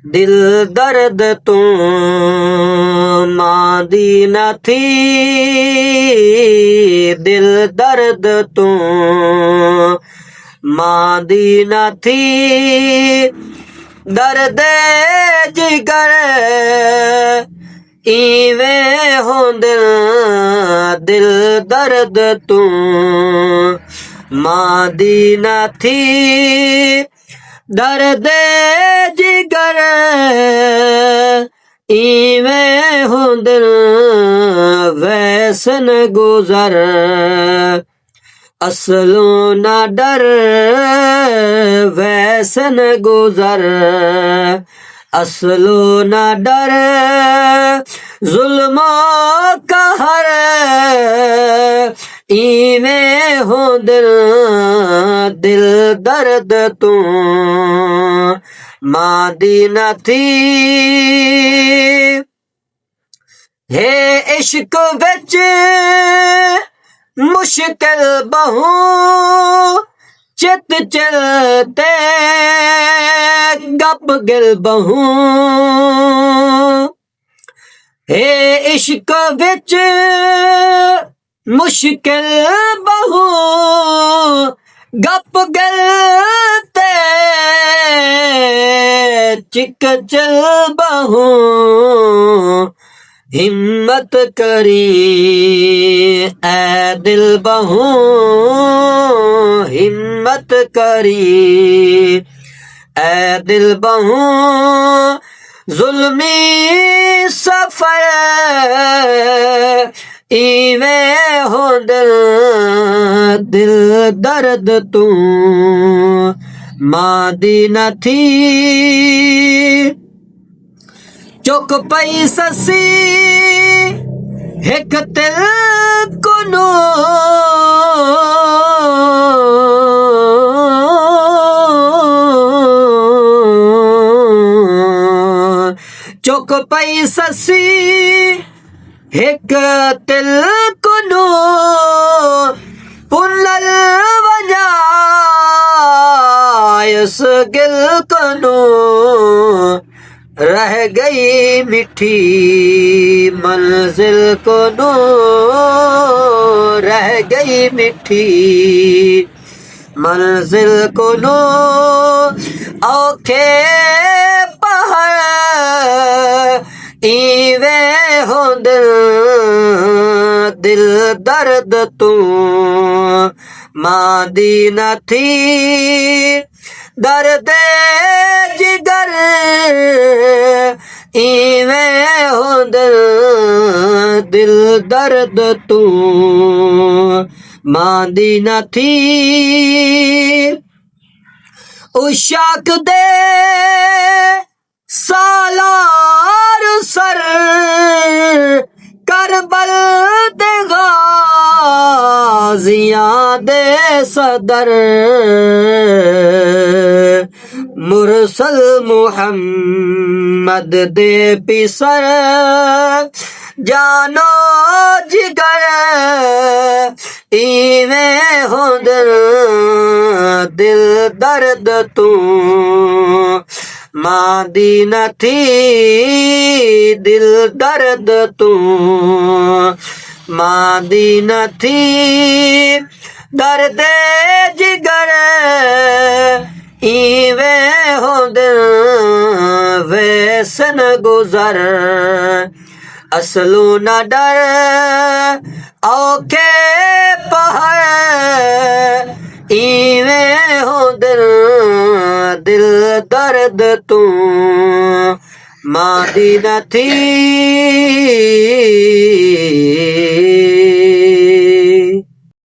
दिल दर्द तूं मां दी न थी, दिल दर्द तूं मां दी न थी, दर्द जिगर इवें होंदिन, दिल दर्द तूं मां दी न थी, दर्द जिगर इवें होंदिन, वैसन गुज़र असलों न डर, वैसन गुज़र असलों न डर, जुल्मों कहर इवें होंदिन, दिल दर्द तूं मां दी न थी। हे इश्क विच मुश्किल बहु चित चलते गप गिल बहु, हे इश्क विच मुश्किल बहु गप गलते चिक चल बहु, हिम्मत करी ऐ दिल बहु, हिम्मत करी ऐ दिल बहु, जुल्मी सफर इवें होंदिन, दिल दर्द तूं मां दी न थी। चुक पई ससी हिक तिल कुनू, चुक पई ससी हिक तिल कुनू, पुनल वञा इस गिल कनू, रह गई मिठी मंजिल कनू, रह गई मिठी मंजिल कनू, औखे पहाड़ इवें होंदिन, दिल दर्द तूं मां दी न थी, दर्द जिगर इवें होंदिन, दिल दर्द तूं मां दी न थी। उशाक दे सालार सर करबल दे गाज़ियां दे सदर, मुरसल मुहम्मद दे पिसर, जानो जिगर इवें होंदिन, दिल दर्द तूं मां दी न थी, दिल दर्द तूं मां दी न थी, दर्द जिगर इवें होंदिन, वैसन गुज़र असलों न डर, औखे पहाड़ इवें होंदिन, दिल दर्द तूं मां दी न थी।